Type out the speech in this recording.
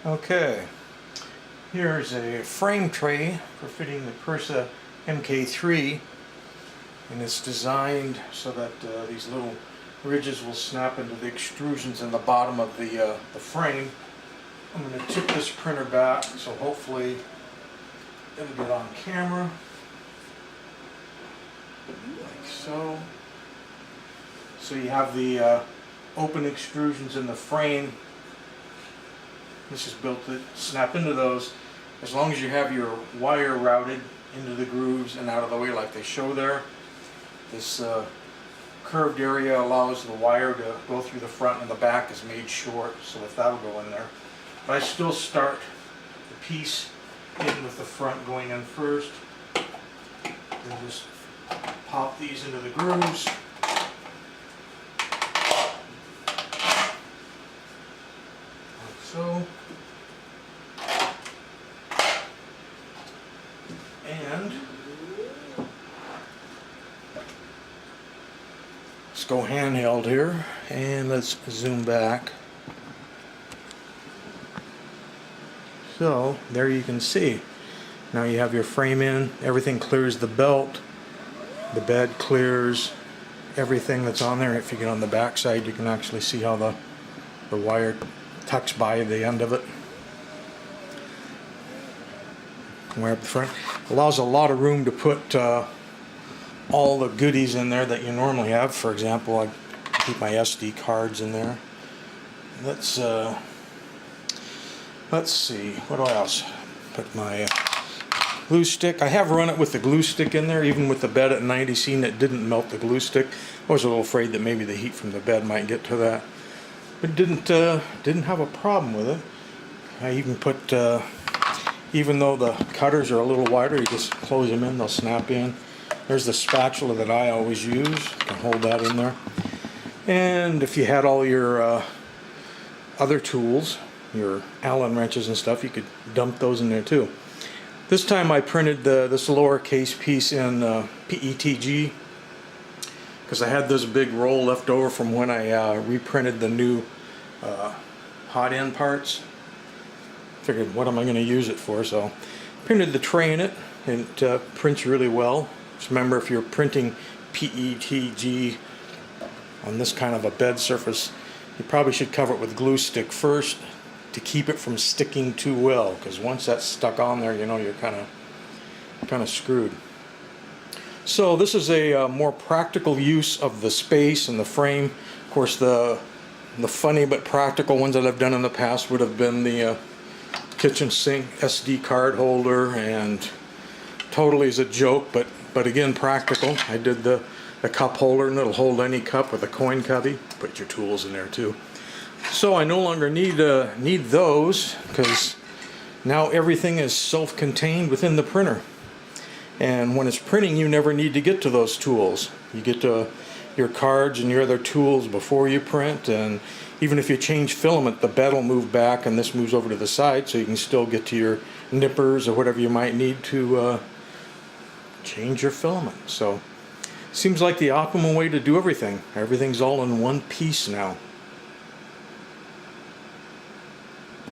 Okay, here's a frame tray for fitting the Prusa MK3, and it's designed so that these little ridges will snap into the extrusions in the bottom of the frame. I'm going to tip this printer back so hopefully it'll get on camera, like so. So you have the open extrusions in the frame. This is built to snap into those. As long as you have your wire routed into the grooves and out of the way like they show there. This curved area allows the wire to go through the front, and the back is made short so that that'll go in there. But I still start the piece in with the front going in first. And just pop these into the grooves. Like so. And let's go handheld here, and let's zoom back. So there you can see. Now you have your frame in, everything clears the belt, the bed clears everything that's on there. If you get on the back side, you can actually see how the wire tucks by the end of it. Wire up the front. Allows a lot of room to put all the goodies in there that you normally have. For example, I keep my SD cards in there. Let's see, what else? Put my glue stick. I have run it with the glue stick in there, even with the bed at 90, seen it didn't melt the glue stick. I was a little afraid that maybe the heat from the bed might get to that, but it didn't have a problem with it. I even put, even though the cutters are a little wider, you just close them in, they'll snap in. There's the spatula that I always use. You can hold that in there. And if you had all your other tools, your Allen wrenches and stuff, you could dump those in there too. This time I printed this lowercase piece in PETG because I had this big roll left over from when I reprinted the new hot end parts. Figured, what am I going to use it for? So printed the tray in it, and it prints really well. Just remember, if you're printing PETG on this kind of a bed surface, you probably should cover it with glue stick first to keep it from sticking too well, because once that's stuck on there, you know, you're kind of screwed. So this is a more practical use of the space and the frame. Of course, the funny but practical ones that I've done in the past would have been the kitchen sink SD card holder, and totally is a joke, but again practical. I did the cup holder, and it'll hold any cup with a coin cubby. Put your tools in there too. So I no longer need those, because now everything is self-contained within the printer. And when it's printing, you never need to get to those tools. You get to your cards and your other tools before you print, and even if you change filament, the bed will move back and this moves over to the side, so you can still get to your nippers or whatever you might need to change your filament. So seems like the optimal way to do everything. Everything's all in one piece now.